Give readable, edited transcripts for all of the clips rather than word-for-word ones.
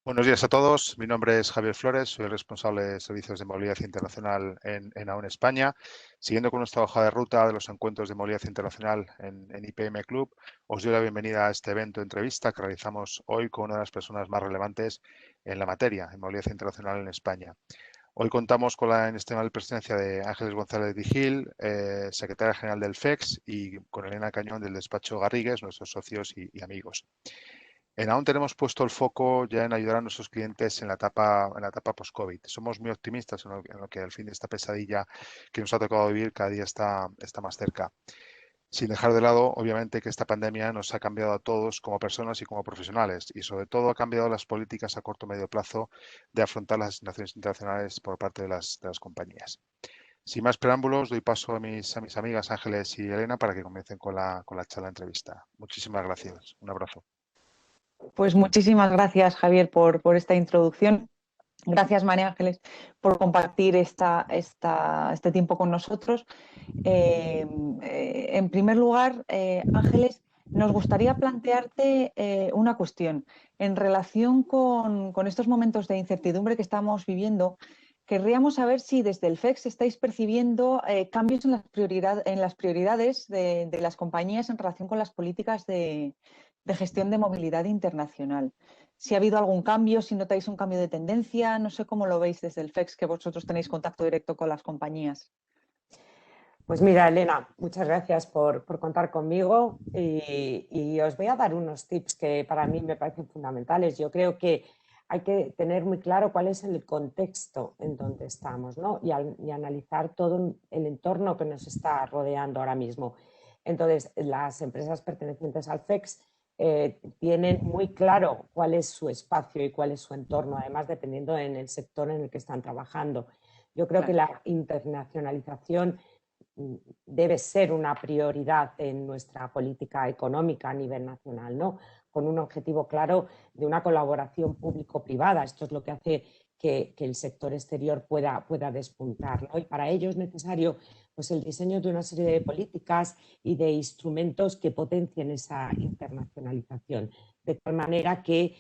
Buenos días a todos. Mi nombre es Javier Flores, soy el responsable de Servicios de Movilidad Internacional en AON España. Siguiendo con nuestra hoja de ruta de los encuentros de movilidad internacional en IPM Club, os doy la bienvenida a este evento de entrevista que realizamos hoy con una de las personas más relevantes en la materia, en movilidad internacional en España. Hoy contamos con la inestimable presencia de Ángeles González Vigil, secretaria general del FEX, y con Elena Cañón del despacho Garrigues, nuestros socios y amigos. En AON tenemos puesto el foco ya en ayudar a nuestros clientes en la etapa post-COVID. Somos muy optimistas en lo que al fin de esta pesadilla que nos ha tocado vivir cada día está más cerca. Sin dejar de lado, obviamente, que esta pandemia nos ha cambiado a todos como personas y como profesionales, y sobre todo ha cambiado las políticas a corto o medio plazo de afrontar las asignaciones internacionales por parte de las compañías. Sin más preámbulos, doy paso a mis amigas Ángeles y Elena para que comiencen con la charla de entrevista. Muchísimas gracias. Un abrazo. Pues muchísimas gracias, Javier, por esta introducción. Gracias, María Ángeles, por compartir este tiempo con nosotros. En primer lugar, Ángeles, nos gustaría plantearte una cuestión. En relación con estos momentos de incertidumbre que estamos viviendo, querríamos saber si desde el FEX estáis percibiendo cambios en las prioridades de las compañías en relación con las políticas de gestión de movilidad internacional. Si ha habido algún cambio, si notáis un cambio de tendencia, no sé cómo lo veis desde el FEX, que vosotros tenéis contacto directo con las compañías. Pues mira, Elena, muchas gracias por contar conmigo y os voy a dar unos tips que para mí me parecen fundamentales. Yo creo que hay que tener muy claro cuál es el contexto en donde estamos, ¿no? y analizar todo el entorno que nos está rodeando ahora mismo. Entonces, las empresas pertenecientes al FEX tienen muy claro cuál es su espacio y cuál es su entorno, además dependiendo en el sector en el que están trabajando. Yo creo que la internacionalización debe ser una prioridad en nuestra política económica a nivel nacional, ¿no? Con un objetivo claro de una colaboración público-privada. Esto es lo que hace que el sector exterior pueda despuntar, ¿no? Y para ello es necesario pues, el diseño de una serie de políticas y de instrumentos que potencien esa internacionalización, de tal manera que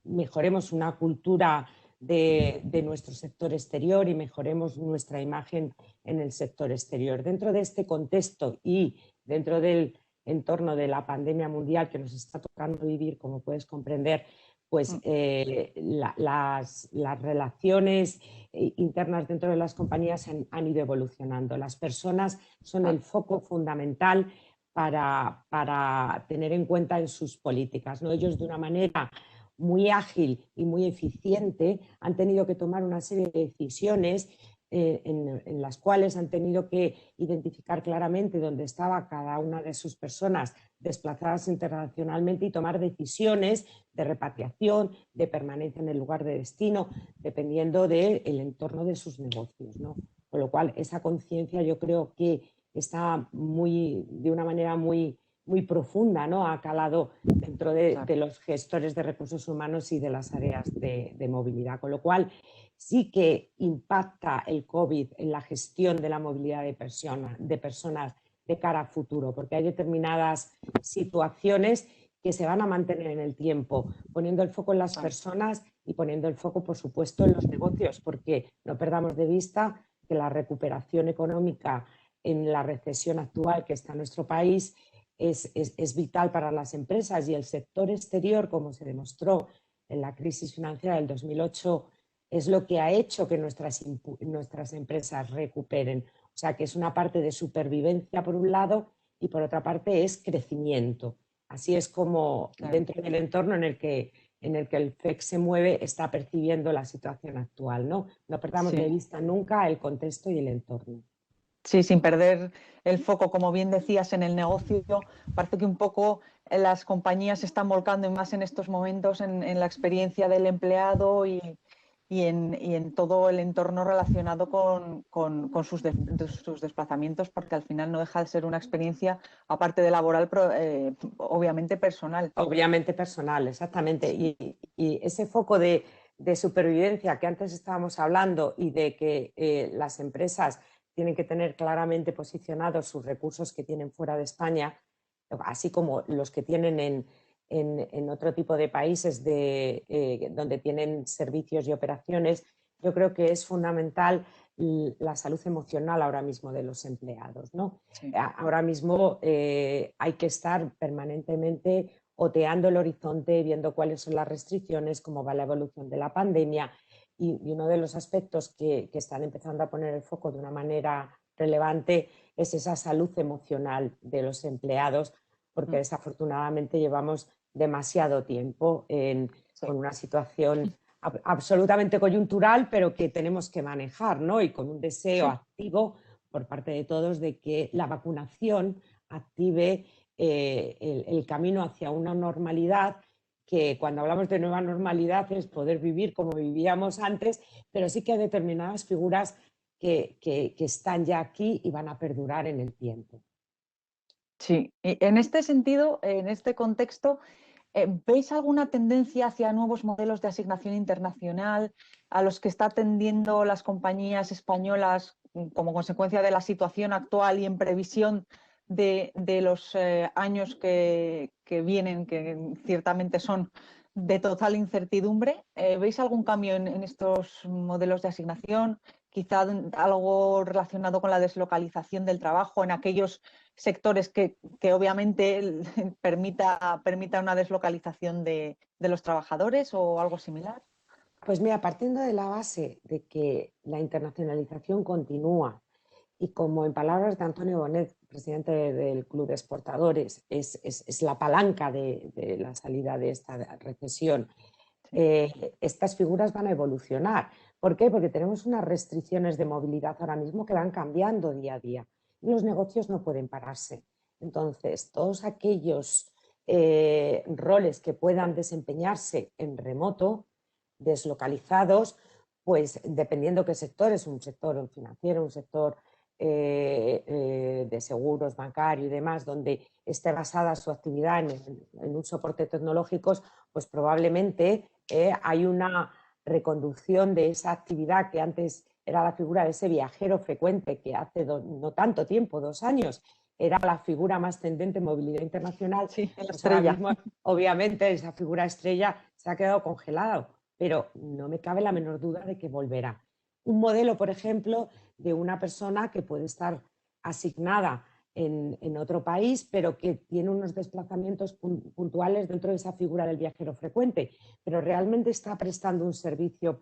mejoremos una cultura de nuestro sector exterior y mejoremos nuestra imagen en el sector exterior. Dentro de este contexto y dentro del entorno de la pandemia mundial que nos está tocando vivir, como puedes comprender, pues las relaciones internas dentro de las compañías han ido evolucionando. Las personas son el foco fundamental para tener en cuenta en sus políticas, ¿no? Ellos de una manera muy ágil y muy eficiente han tenido que tomar una serie de decisiones en las cuales han tenido que identificar claramente dónde estaba cada una de sus personas desplazadas internacionalmente y tomar decisiones de repatriación, de permanencia en el lugar de destino, dependiendo del entorno de sus negocios, ¿no? Con lo cual, esa conciencia yo creo que está de una manera muy profunda, ¿no? Ha calado dentro de los gestores de recursos humanos y de las áreas de movilidad, con lo cual sí que impacta el COVID en la gestión de la movilidad de personas de cara a futuro, porque hay determinadas situaciones que se van a mantener en el tiempo, poniendo el foco en las personas y poniendo el foco, por supuesto, en los negocios, porque no perdamos de vista que la recuperación económica en la recesión actual que está en nuestro país es vital para las empresas, y el sector exterior, como se demostró en la crisis financiera del 2008, es lo que ha hecho que nuestras empresas recuperen. O sea, que es una parte de supervivencia por un lado y por otra parte es crecimiento. Así es como dentro del entorno en el que el FEX se mueve está percibiendo la situación actual, ¿no? No perdamos de vista nunca el contexto y el entorno. Sí, sin perder el foco, como bien decías, en el negocio. Parece que un poco las compañías se están volcando más en estos momentos en la experiencia del empleado y en todo el entorno relacionado con sus desplazamientos, porque al final no deja de ser una experiencia, aparte de laboral, obviamente personal. Obviamente personal, exactamente. Y ese foco de supervivencia que antes estábamos hablando, y de que las empresas tienen que tener claramente posicionados sus recursos que tienen fuera de España, así como los que tienen en otro tipo de países donde tienen servicios y operaciones, yo creo que es fundamental la salud emocional ahora mismo de los empleados, ¿no? Sí. Ahora mismo hay que estar permanentemente oteando el horizonte, viendo cuáles son las restricciones, cómo va la evolución de la pandemia, y uno de los aspectos que están empezando a poner el foco de una manera relevante es esa salud emocional de los empleados, porque desafortunadamente llevamos demasiado tiempo con una situación absolutamente coyuntural, pero que tenemos que manejar, ¿no? Y con un deseo activo por parte de todos de que la vacunación active el camino hacia una normalidad, que cuando hablamos de nueva normalidad es poder vivir como vivíamos antes, pero sí que hay determinadas figuras que están ya aquí y van a perdurar en el tiempo. Sí, y en este sentido, en este contexto, ¿veis alguna tendencia hacia nuevos modelos de asignación internacional a los que está tendiendo las compañías españolas como consecuencia de la situación actual y en previsión de los años que vienen, que ciertamente son de total incertidumbre? ¿Veis algún cambio en estos modelos de asignación? Quizá algo relacionado con la deslocalización del trabajo en aquellos sectores que obviamente permita una deslocalización de los trabajadores o algo similar. Pues mira, partiendo de la base de que la internacionalización continúa y como en palabras de Antonio Bonet, presidente del Club de Exportadores, es la palanca de la salida de esta recesión, estas figuras van a evolucionar. ¿Por qué? Porque tenemos unas restricciones de movilidad ahora mismo que van cambiando día a día y los negocios no pueden pararse. Entonces, todos aquellos roles que puedan desempeñarse en remoto, deslocalizados, pues dependiendo qué sector, es un sector financiero, un sector de seguros, bancario y demás, donde esté basada su actividad en un soporte tecnológico, pues probablemente hay una reconducción de esa actividad que antes era la figura de ese viajero frecuente que hace no tanto tiempo, 2 años, era la figura más tendente en movilidad internacional. Sí, la pues ahora estrella. mismo, obviamente, esa figura estrella se ha quedado congelada, pero no me cabe la menor duda de que volverá. Un modelo, por ejemplo, de una persona que puede estar asignada en otro país, pero que tiene unos desplazamientos puntuales dentro de esa figura del viajero frecuente, pero realmente está prestando un servicio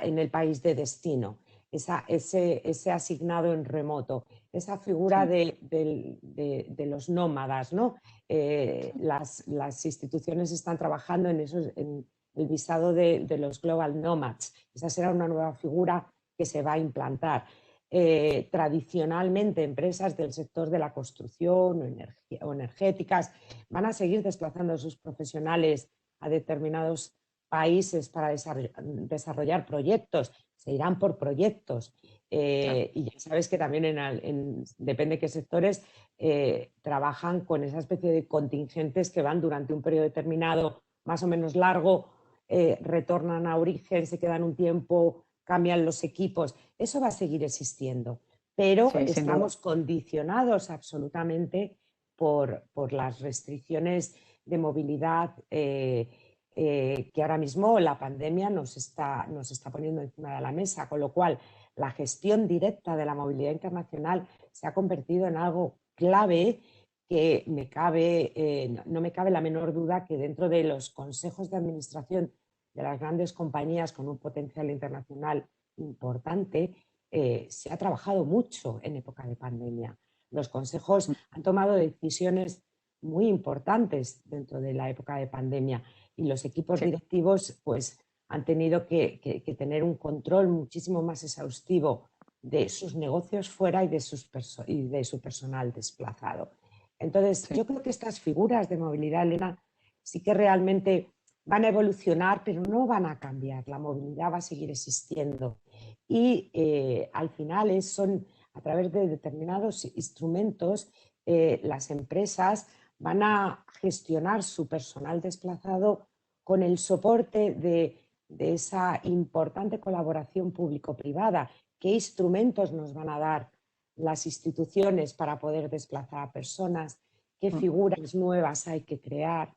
en el país de destino. Ese asignado en remoto, esa figura de los nómadas, ¿no? Las instituciones están trabajando en el visado de los Global Nomads. Esa será una nueva figura que se va a implantar. Tradicionalmente, empresas del sector de la construcción o energéticas van a seguir desplazando a sus profesionales a determinados países para desarrollar proyectos. Se irán por proyectos. Y ya sabes que también depende de qué sectores trabajan con esa especie de contingentes que van durante un periodo determinado, más o menos largo, retornan a origen, se quedan un tiempo, cambian los equipos. Eso va a seguir existiendo, pero estamos condicionados absolutamente por las restricciones de movilidad que ahora mismo la pandemia nos está poniendo encima de la mesa, con lo cual la gestión directa de la movilidad internacional se ha convertido en algo clave que no me cabe la menor duda que dentro de los consejos de administración de las grandes compañías con un potencial internacional importante, se ha trabajado mucho en época de pandemia. Los consejos han tomado decisiones muy importantes dentro de la época de pandemia y los equipos directivos pues, han tenido que tener un control muchísimo más exhaustivo de sus negocios fuera y de su personal desplazado. Entonces, yo creo que estas figuras de movilidad, Elena, sí que realmente van a evolucionar, pero no van a cambiar. La movilidad va a seguir existiendo. Y al final son a través de determinados instrumentos, las empresas van a gestionar su personal desplazado con el soporte de esa importante colaboración público-privada. ¿Qué instrumentos nos van a dar las instituciones para poder desplazar a personas? ¿Qué figuras nuevas hay que crear?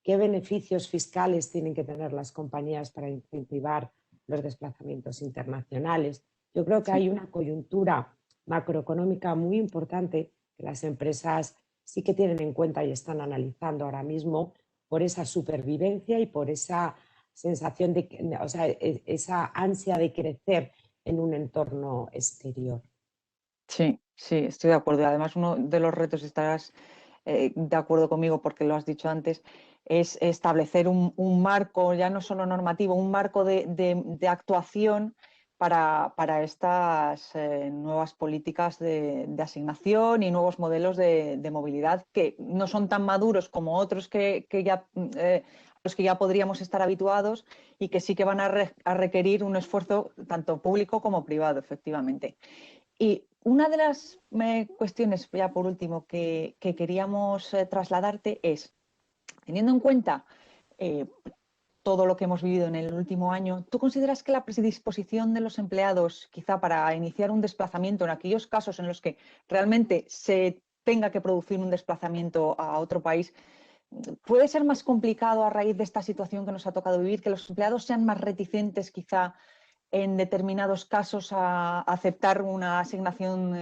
qué beneficios fiscales tienen que tener las compañías para incentivar los desplazamientos internacionales. Yo creo que hay una coyuntura macroeconómica muy importante que las empresas sí que tienen en cuenta y están analizando ahora mismo por esa supervivencia y por esa sensación de, o sea, esa ansia de crecer en un entorno exterior. Sí, sí, estoy de acuerdo. Además, uno de los retos, estarás de acuerdo conmigo porque lo has dicho antes, es establecer un marco, ya no solo normativo, un marco de actuación para estas nuevas políticas de asignación y nuevos modelos de movilidad que no son tan maduros como otros que ya, los que ya podríamos estar habituados y que sí que van a requerir un esfuerzo tanto público como privado, efectivamente. Y una de las cuestiones, ya por último, que queríamos trasladarte es, teniendo en cuenta eh, todo lo que hemos vivido en el último año, ¿tú consideras que la predisposición de los empleados, quizá para iniciar un desplazamiento en aquellos casos en los que realmente se tenga que producir un desplazamiento a otro país, puede ser más complicado a raíz de esta situación que nos ha tocado vivir, que los empleados sean más reticentes quizá en determinados casos a aceptar una asignación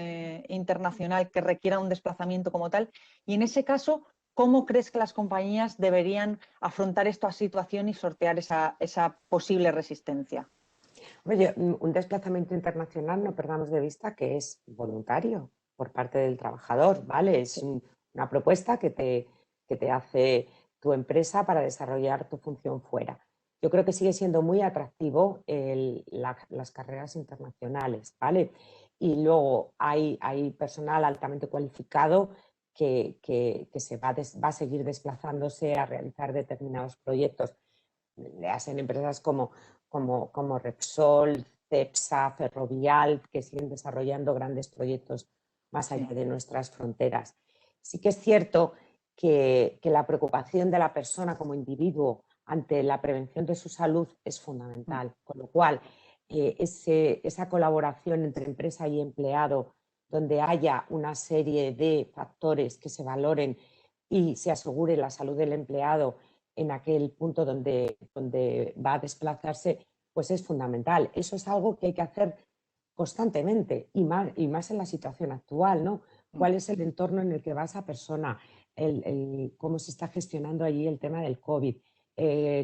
internacional que requiera un desplazamiento como tal? Y en ese caso, ¿cómo crees que las compañías deberían afrontar esta situación y sortear esa posible resistencia? Oye, un desplazamiento internacional, no perdamos de vista que es voluntario por parte del trabajador, ¿vale? Es Sí. una propuesta que te hace tu empresa para desarrollar tu función fuera. Yo creo que sigue siendo muy atractivo las carreras internacionales, ¿vale? Y luego hay personal altamente cualificado que se va a seguir desplazándose a realizar determinados proyectos. Le hacen empresas como Repsol, Cepsa, Ferrovial, que siguen desarrollando grandes proyectos más allá de nuestras fronteras. Sí que es cierto que la preocupación de la persona como individuo ante la prevención de su salud es fundamental, con lo cual esa colaboración entre empresa y empleado, donde haya una serie de factores que se valoren y se asegure la salud del empleado en aquel punto donde va a desplazarse, pues es fundamental. Eso es algo que hay que hacer constantemente y más en la situación actual, ¿no? ¿Cuál es el entorno en el que va esa persona? Cómo se está gestionando allí el tema del COVID,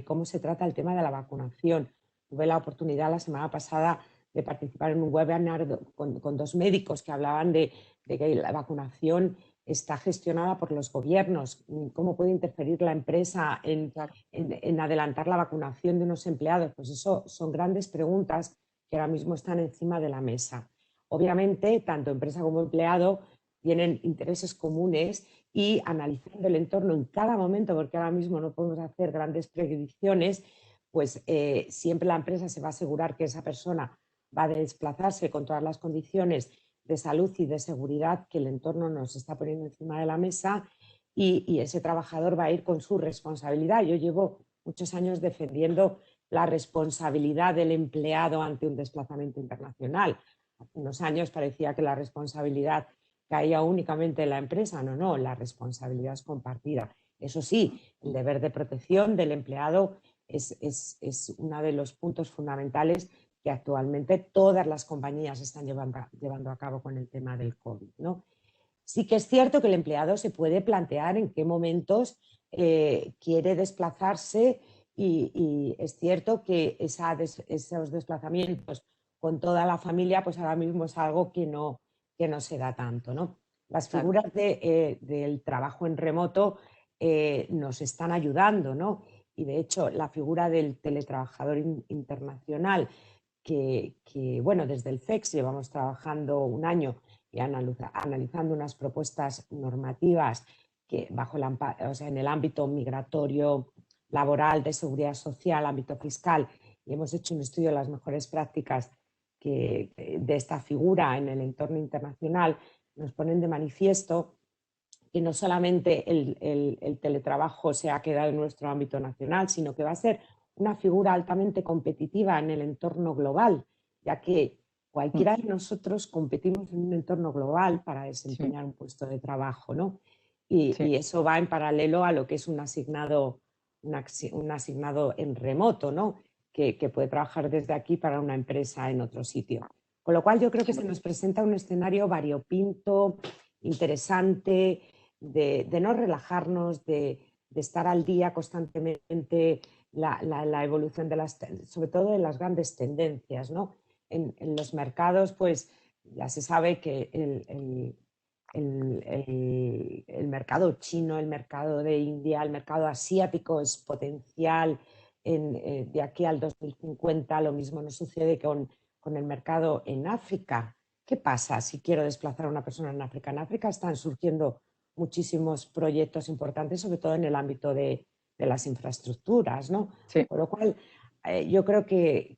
cómo se trata el tema de la vacunación. Tuve la oportunidad la semana pasada de participar en un webinar con dos médicos que hablaban de que la vacunación está gestionada por los gobiernos, cómo puede interferir la empresa en adelantar la vacunación de unos empleados. Pues eso son grandes preguntas que ahora mismo están encima de la mesa. Obviamente, tanto empresa como empleado tienen intereses comunes y analizando el entorno en cada momento, porque ahora mismo no podemos hacer grandes predicciones, pues siempre la empresa se va a asegurar que esa persona va a desplazarse con todas las condiciones de salud y de seguridad que el entorno nos está poniendo encima de la mesa y ese trabajador va a ir con su responsabilidad. Yo llevo muchos años defendiendo la responsabilidad del empleado ante un desplazamiento internacional. Hace unos años parecía que la responsabilidad caía únicamente en la empresa. No, la responsabilidad es compartida. Eso sí, el deber de protección del empleado es uno de los puntos fundamentales que actualmente todas las compañías están llevando a cabo con el tema del COVID, ¿no? Sí que es cierto que el empleado se puede plantear en qué momentos quiere desplazarse y es cierto que esos desplazamientos con toda la familia, pues ahora mismo es algo que no se da tanto, ¿no? Las figuras del trabajo en remoto nos están ayudando, ¿no? Y de hecho la figura del teletrabajador internacional bueno, desde el FEX llevamos trabajando un año y analizando unas propuestas normativas que en el ámbito migratorio, laboral, de seguridad social, ámbito fiscal, y hemos hecho un estudio de las mejores prácticas de esta figura en el entorno internacional, nos ponen de manifiesto que no solamente el teletrabajo se ha quedado en nuestro ámbito nacional, sino que va a ser una figura altamente competitiva en el entorno global, ya que cualquiera de nosotros competimos en un entorno global para desempeñar un puesto de trabajo, ¿no? Y eso va en paralelo a lo que es un asignado un asignado en remoto, ¿no? Que puede trabajar desde aquí para una empresa en otro sitio. Con lo cual yo creo que se nos presenta un escenario variopinto, interesante, de no relajarnos, de estar al día constantemente, la evolución sobre todo de las grandes tendencias, ¿no? En los mercados, pues ya se sabe que el mercado chino, el mercado de India, el mercado asiático es potencial de aquí al 2050. Lo mismo nos sucede con el mercado en África. ¿Qué pasa si quiero desplazar a una persona en África? En África están surgiendo muchísimos proyectos importantes, sobre todo en el ámbito de las infraestructuras, ¿no? Sí. Con lo cual, yo creo que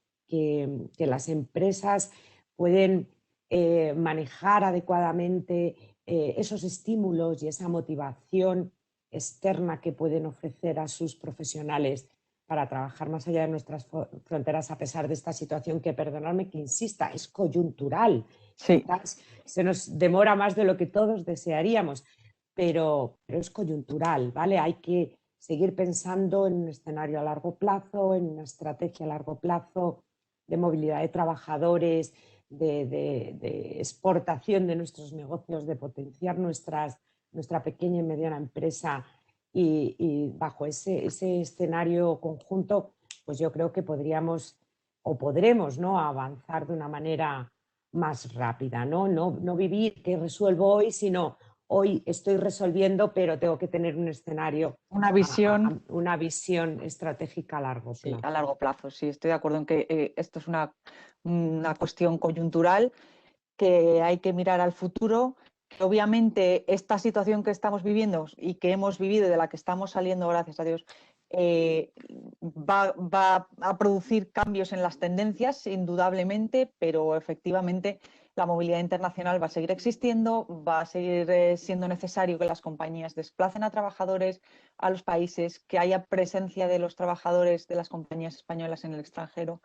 las empresas pueden manejar adecuadamente esos estímulos y esa motivación externa que pueden ofrecer a sus profesionales para trabajar más allá de nuestras fronteras a pesar de esta situación que, perdonadme que insista, es coyuntural. Sí. Quizás se nos demora más de lo que todos desearíamos, pero es coyuntural, ¿vale? Hay que seguir pensando en un escenario a largo plazo, en una estrategia a largo plazo de movilidad de trabajadores, de exportación de nuestros negocios, de potenciar nuestra pequeña y mediana empresa y bajo ese escenario conjunto, pues yo creo que podríamos o podremos, ¿no?, avanzar de una manera más rápida, ¿no? No vivir que resuelvo hoy, sino hoy estoy resolviendo, pero tengo que tener un escenario, Una visión. una visión estratégica a largo Sí, plazo. a largo plazo, sí, estoy de acuerdo en que esto es una cuestión coyuntural, que hay que mirar al futuro, que obviamente esta situación que estamos viviendo y que hemos vivido y de la que estamos saliendo, gracias a Dios, va a producir cambios en las tendencias, indudablemente, pero efectivamente la movilidad internacional va a seguir existiendo, va a seguir siendo necesario que las compañías desplacen a trabajadores a los países, que haya presencia de los trabajadores de las compañías españolas en el extranjero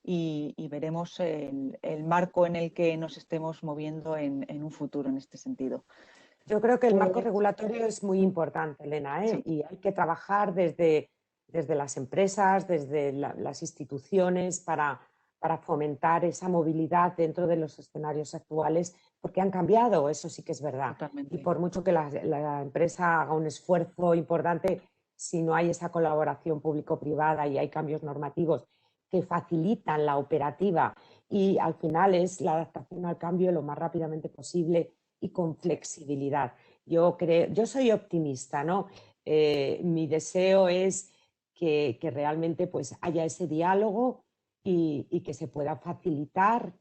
y veremos el marco en el que nos estemos moviendo en un futuro en este sentido. Yo creo que el marco Pues, regulatorio es muy importante, Elena, ¿eh? sí. Y hay que trabajar desde las empresas, desde las instituciones para fomentar esa movilidad dentro de los escenarios actuales, porque han cambiado, eso sí que es verdad. Totalmente. Y por mucho que la empresa haga un esfuerzo importante, si no hay esa colaboración público-privada y hay cambios normativos que facilitan la operativa y al final es la adaptación al cambio lo más rápidamente posible y con flexibilidad. Yo soy optimista, ¿no? Mi deseo es que realmente pues, haya ese diálogo y que se pueda facilitar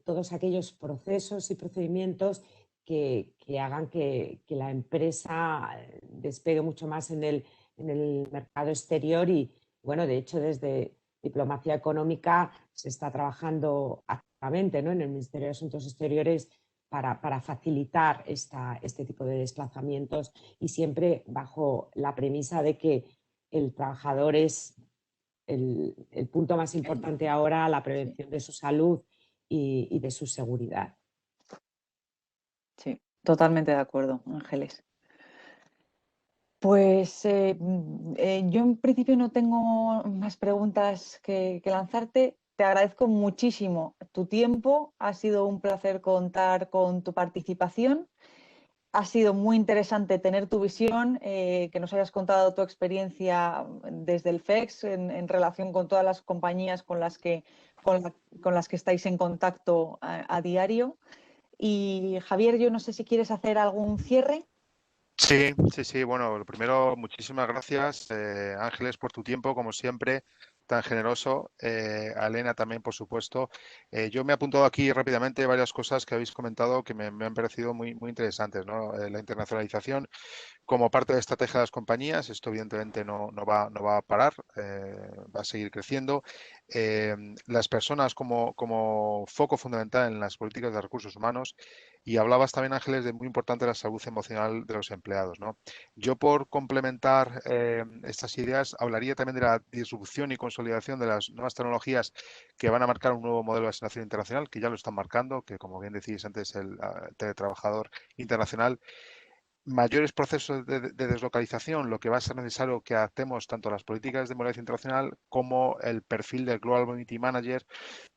todos aquellos procesos y procedimientos que hagan que la empresa despegue mucho más en el mercado exterior y, bueno, de hecho, desde diplomacia económica se está trabajando activamente, ¿no?, en el Ministerio de Asuntos Exteriores para facilitar este tipo de desplazamientos y siempre bajo la premisa de que el trabajador es el punto más importante ahora, la prevención de su salud y de su seguridad. Sí, totalmente de acuerdo, Ángeles. Pues yo en principio no tengo más preguntas que lanzarte. Te agradezco muchísimo tu tiempo. Ha sido un placer contar con tu participación. Ha sido muy interesante tener tu visión, que nos hayas contado tu experiencia desde el FEX en relación con todas las compañías con las que estáis en contacto a diario. Y Javier, yo no sé si quieres hacer algún cierre. Sí. Bueno, lo primero, muchísimas gracias, Ángeles, por tu tiempo, como siempre, tan generoso. A Elena también, por supuesto. Yo me he apuntado aquí rápidamente varias cosas que habéis comentado que me han parecido muy, muy interesantes, ¿no? La internacionalización como parte de la estrategia de las compañías, esto evidentemente no va a parar, va a seguir creciendo. Las personas como foco fundamental en las políticas de recursos humanos. Y hablabas también, Ángeles, de muy importante la salud emocional de los empleados, ¿no? Yo, por complementar estas ideas, hablaría también de la disrupción y consolidación de las nuevas tecnologías que van a marcar un nuevo modelo de asignación internacional, que ya lo están marcando, que como bien decís antes, el teletrabajador internacional. mayores procesos de deslocalización, lo que va a ser necesario que adaptemos tanto las políticas de movilidad internacional como el perfil del Global Mobility Manager,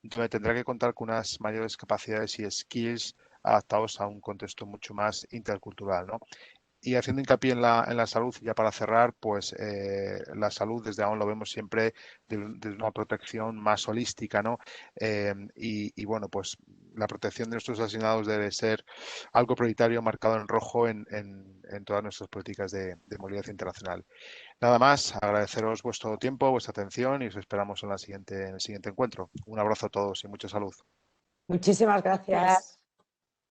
donde tendrá que contar con unas mayores capacidades y skills adaptados a un contexto mucho más intercultural, ¿no? Y haciendo hincapié en la salud, ya para cerrar, pues la salud desde aún lo vemos siempre de una protección más holística, ¿no? Y bueno, pues la protección de nuestros asignados debe ser algo prioritario marcado en rojo en todas nuestras políticas de movilidad internacional. Nada más, agradeceros vuestro tiempo, vuestra atención y os esperamos en el siguiente encuentro. Un abrazo a todos y mucha salud. Muchísimas gracias.